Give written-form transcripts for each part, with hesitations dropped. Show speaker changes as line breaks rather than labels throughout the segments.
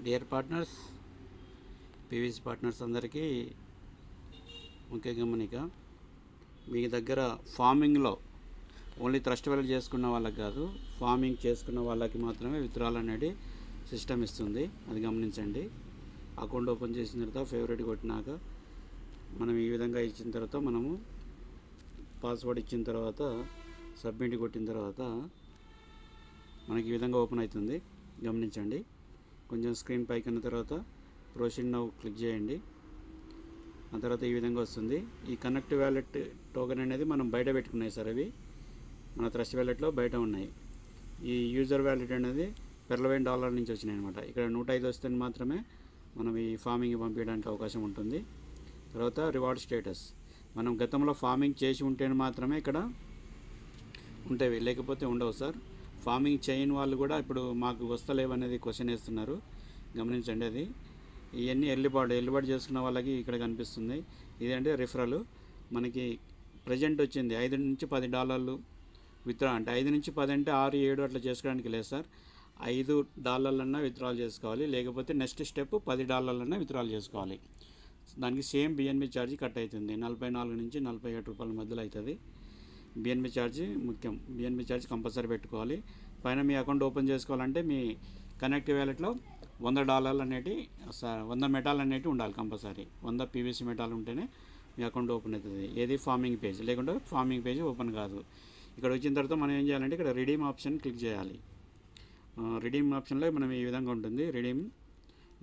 Dear partners, PVC partners అందరికీ ముఖ్య గమనిక. మీ దగ్గర ఫార్మింగ్లో ఓన్లీ థ్రస్ట్ వెల్ చేసుకున్న వాళ్ళకి కాదు, ఫార్మింగ్ చేసుకున్న వాళ్ళకి మాత్రమే విత్డ్రాల్ అనేది సిస్టమ్ ఇస్తుంది. అది గమనించండి. అకౌంట్ ఓపెన్ చేసిన తర్వాత ఫేవరెట్ కొట్టినాక మనం ఈ విధంగా ఇచ్చిన తర్వాత మనము పాస్వర్డ్ ఇచ్చిన తర్వాత సబ్మిట్ కొట్టిన తర్వాత మనకి ఈ విధంగా ఓపెన్ అవుతుంది. గమనించండి. కొంచెం స్క్రీన్ పైకి అన్న తర్వాత ప్రొసీడ్ నౌ క్లిక్ చేయండి. ఆ తర్వాత ఈ విధంగా వస్తుంది. ఈ కనెక్ట్ వ్యాలెట్ టోకెన్ అనేది మనం బయట పెట్టుకున్నాయి సార్. అవి మన థ్రస్ట్ వ్యాలెట్లో బయట ఉన్నాయి. ఈ యూజర్ వ్యాలెట్ అనేది $11 నుంచి వచ్చినాయి అనమాట. ఇక్కడ 105 వస్తే మాత్రమే మనం ఈ ఫార్మింగ్ పంపించడానికి అవకాశం ఉంటుంది. తర్వాత రివార్డ్ స్టేటస్, మనం గతంలో ఫార్మింగ్ చేసి ఉంటేనే మాత్రమే ఇక్కడ ఉంటాయి, లేకపోతే ఉండవు సార్. ఫార్మింగ్ చేయని వాళ్ళు కూడా ఇప్పుడు మాకు వస్తలేవు అనేది క్వశ్చన్ వేస్తున్నారు. గమనించండి. అది ఇవన్నీ ఎల్లుబాటు చేసుకున్న వాళ్ళకి ఇక్కడ కనిపిస్తుంది. ఇదంటే రిఫరల్. మనకి ప్రజెంట్ వచ్చింది $5 నుంచి $10 విత్డ్రా. అంటే 5 నుంచి 10 అంటే 6, 7 అట్లా చేసుకోవడానికి లేదు సార్. $5 విత్డ్రాల్ చేసుకోవాలి, లేకపోతే నెక్స్ట్ స్టెప్ $10 విత్డ్రాల్ చేసుకోవాలి. దానికి సేమ్ బిఎన్బి ఛార్జ్ కట్ అవుతుంది. 44 నుంచి 47 రూపాయల మధ్యలో అవుతుంది. బిఎన్బి ఛార్జ్ ముఖ్యం. బిఎన్బి ఛార్జ్ కంపల్సరీ పెట్టుకోవాలి. పైన మీ అకౌంట్ ఓపెన్ చేసుకోవాలంటే మీ కనెక్ట్ వ్యాలెట్లో $100 అనేటి 100 మెటాల్ అనేటి ఉండాలి కంపల్సరీ. 100 పీవీసీ మెటాల్ ఉంటేనే మీ అకౌంట్ ఓపెన్ అవుతుంది. ఏది ఫార్మింగ్ పేజ్, లేకుంటే ఫార్మింగ్ పేజ్ ఓపెన్ కాదు. ఇక్కడ వచ్చిన తర్వాత మనం ఏం చేయాలంటే ఇక్కడ రిడీమ్ ఆప్షన్ క్లిక్ చేయాలి. రిడీమ్ ఆప్షన్లో మనం ఈ విధంగా ఉంటుంది.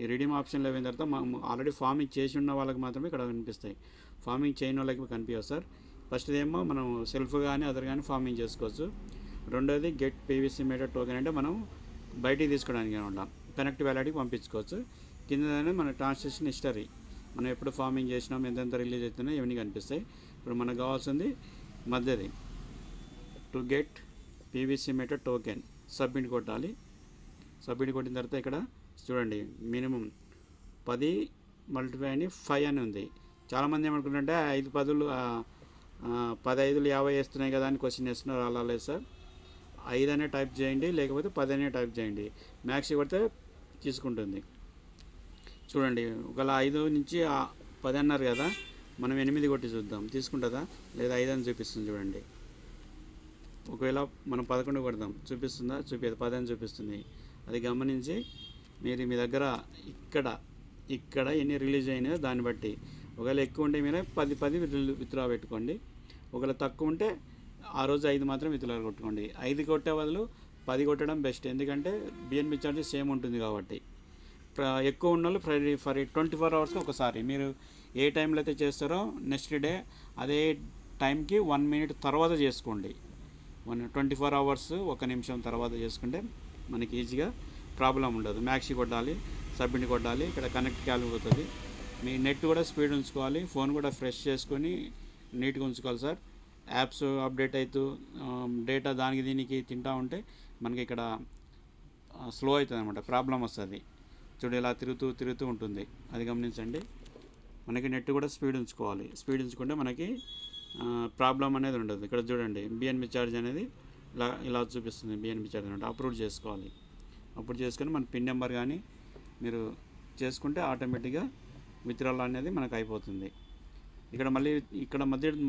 ఈ రిడీమ్ ఆప్షన్లో అయిన తర్వాత మనం ఆల్రెడీ ఫార్మింగ్ చేసి ఉన్న వాళ్ళకి మాత్రమే ఇక్కడ కనిపిస్తాయి. ఫార్మింగ్ చేయని వాళ్ళకి కనిపించవు సార్. ఫస్ట్ ఏమో మనం సెల్ఫ్ కానీ అదర్ కానీ ఫార్మింగ్ చేసుకోవచ్చు. రెండోది గెట్ పీవీసీ మెటా టోకెన్, అంటే మనం బయటికి తీసుకోవడానికి అనమాట. కనెక్ట్ వ్యాలెట్కి పంపించుకోవచ్చు. కిందనే మన ట్రాన్సాక్షన్ హిస్టరీ, మనం ఎప్పుడు ఫార్మింగ్ చేసినాం, ఎంతెంత రిలీజ్ అవుతున్నాయో ఇవన్నీ కనిపిస్తాయి. ఇప్పుడు మనకు కావాల్సింది మధ్యది, to get PVC meta token. Submit కొట్టాలి. సబ్మిట్ కొట్టిన తర్వాత ఇక్కడ చూడండి, మినిమం 10 మల్టిప్లై అని 5 అని ఉంది. చాలామంది ఏమనుకుంటుంటే 5 10 10 5 50 వేస్తున్నాయి కదా అని క్వశ్చన్ వేస్తున్నారు. అలా లేదు సార్. 5 అనే టైప్ చేయండి, లేకపోతే 10 అనే టైప్ చేయండి. మ్యాక్స్ కొడితే తీసుకుంటుంది. చూడండి, ఒకవేళ 5 నుంచి 10 అన్నారు కదా, మనం 8 కొట్టి చూద్దాం తీసుకుంటుందా లేదా. 5 అని చూపిస్తుంది చూడండి. ఒకవేళ మనం 11 కొడదాం, చూపిస్తుందా? చూపేది 10 అని చూపిస్తుంది. అది గమనించి మీరు మీ దగ్గర ఇక్కడ ఎన్ని రిలీజ్ అయినాయో దాన్ని బట్టి, ఒకవేళ ఎక్కువ ఉంటే మీరు 10 విత్డ్రా పెట్టుకోండి. ఒకవేళ తక్కువ ఉంటే ఆ రోజు 5 మాత్రం విత్డ్రా కొట్టుకోండి. 5 కొట్టే బదులు 10 కొట్టడం బెస్ట్. ఎందుకంటే బిఎన్బి ఛార్జ్ సేమ్ ఉంటుంది కాబట్టి. ఎక్కువ ఉన్న వాళ్ళు ఫర్ 24 అవర్స్కి ఒకసారి మీరు ఏ టైంలో అయితే చేస్తారో నెక్స్ట్ డే అదే టైంకి 1 మినిట్ తర్వాత చేసుకోండి. 24 అవర్స్ 1 నిమిషం తర్వాత చేసుకుంటే మనకి ఈజీగా ప్రాబ్లం ఉండదు. మ్యాక్సీ కొట్టాలి, సబ్మిట్ కొట్టాలి. ఇక్కడ కనెక్ట్ కాలిపోతుంది. మీ నెట్ కూడా స్పీడ్ ఉంచుకోవాలి. ఫోన్ కూడా ఫ్రెష్ చేసుకొని నీట్గా ఉంచుకోవాలి సార్. యాప్స్ అప్డేట్ అవుతూ డేటా దానికి దీనికి తింటూ ఉంటే మనకి ఇక్కడ స్లో అవుతుంది అనమాట, ప్రాబ్లం వస్తుంది. చూడు, ఇలా తిరుగుతూ ఉంటుంది. అది గమనించండి. మనకి నెట్ కూడా స్పీడ్ ఉంచుకోవాలి. స్పీడ్ ఉంచుకుంటే మనకి ప్రాబ్లం అనేది ఉండదు. ఇక్కడ చూడండి, బిఎన్బి ఛార్జ్ అనేది ఇలా చూపిస్తుంది. బిఎన్బి ఛార్జ్ అంటే అప్రూవ్ చేసుకోవాలి. అప్రూవ్ చేసుకొని మన పిన్ నెంబర్ కానీ మీరు చేసుకుంటే ఆటోమేటిక్గా విత్డ్రాల్ అనేది మనకు అయిపోతుంది. ఇక్కడ మళ్ళీ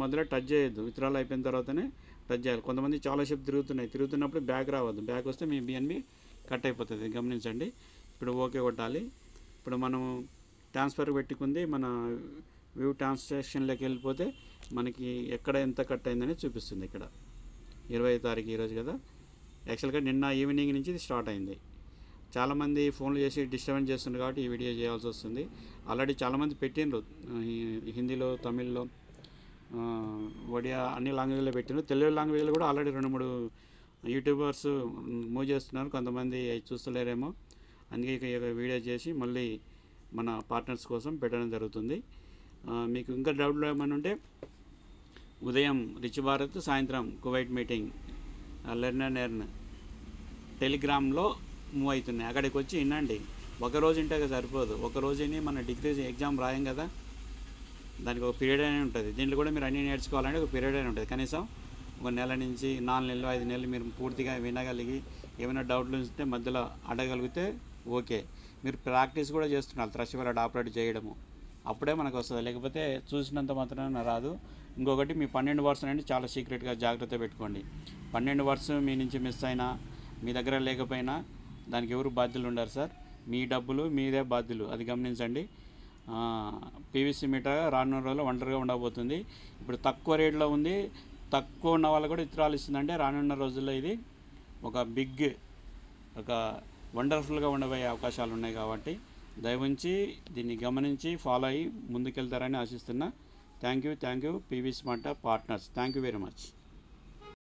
మధ్యలో టచ్ చేయొద్దు. విత్డ్రాల్ అయిపోయిన తర్వాతనే టచ్ చేయాలి. కొంతమంది చాలాసేపు తిరుగుతున్నప్పుడు బ్యాక్ రావద్దు. బ్యాక్ వస్తే మీ బిఎన్బి కట్ అయిపోతుంది. గమనించండి. ఇప్పుడు ఓకే కొట్టాలి. ఇప్పుడు మనం ట్రాన్స్ఫర్ పెట్టుకుంది మన వ్యూ ట్రాన్సాక్షన్లోకి వెళ్ళిపోతే మనకి ఎక్కడ ఎంత కట్ అయిందని చూపిస్తుంది. ఇక్కడ 20వ తారీఖు ఈరోజు కదా. యాక్చువల్గా నిన్న ఈవినింగ్ నుంచి ఇది స్టార్ట్ అయింది. చాలామంది ఫోన్లు చేసి డిస్టర్బెన్స్ చేస్తున్నారు కాబట్టి ఈ వీడియో చేయాల్సి వస్తుంది. ఆల్రెడీ చాలామంది పెట్టిండ్రు, హిందీలో, తమిళ్లో, ఒడియా అన్ని లాంగ్వేజ్లో పెట్టిండ్రు. తెలుగు లాంగ్వేజ్లో కూడా ఆల్రెడీ 2-3 యూట్యూబర్స్ మూవ్ చేస్తున్నారు. కొంతమంది అవి చూస్తలేరేమో, అందుకే ఇక వీడియో చేసి మళ్ళీ మన పార్ట్నర్స్ కోసం పెట్టడం జరుగుతుంది. మీకు ఇంకా డౌట్లు ఏమైనా ఉంటే ఉదయం రిచ్ భారత్, సాయంత్రం Kuwait meeting, learn and earn టెలిగ్రామ్లో మూవ్ అవుతున్నాయి. అక్కడికి వచ్చి వినండి. ఒకరోజు ఉంటే సరిపోదు. ఒకరోజుని మన డిగ్రీ ఎగ్జామ్ రాయం కదా, దానికి ఒక పీరియడ్ అనే ఉంటుంది. దీంట్లో కూడా మీరు అన్నీ నేర్చుకోవాలంటే ఒక పీరియడ్ అని ఉంటుంది. కనీసం 1 నెల నుంచి 4 నెలలు 5 నెలలు మీరు పూర్తిగా వినగలిగి ఏమైనా డౌట్లు ఉంటే మధ్యలో అడగలిగితే ఓకే, మీరు ప్రాక్టీస్ కూడా చేస్తున్నారు థ్రష్ వెల్డ్ ఆపరేట్ చేయడము, అప్పుడే మనకు వస్తుంది, లేకపోతే చూసినంత మాత్రాన రాదు. ఇంకొకటి మీ 12 వర్డ్స్ అనేది చాలా సీక్రెట్గా జాగ్రత్త పెట్టుకోండి. 12 వర్డ్స్ మీ నుంచి మిస్ అయినా, మీ దగ్గర లేకపోయినా దానికి ఎవరు బాధ్యులు ఉండరు సార్, మీ డబ్బులు మీదే బాధ్యులు, అది గమనించండి. పీవీసీ మీటర్ రానున్న రోజుల్లో ఒంటరిగా ఉండబోతుంది. ఇప్పుడు తక్కువ రేట్లో ఉంది, తక్కువ ఉన్న వాళ్ళు కూడా విత్డ్రాల్ ఇస్తుందంటే రానున్న రోజుల్లో ఇది ఒక వండర్ఫుల్గా ఉండబోయే అవకాశాలు ఉన్నాయి. కాబట్టి దయవుంచి దీన్ని గమనించి ఫాలో అయ్యి ముందుకెళ్తారని ఆశిస్తున్నా. Thank you PV smart partners, thank you very much.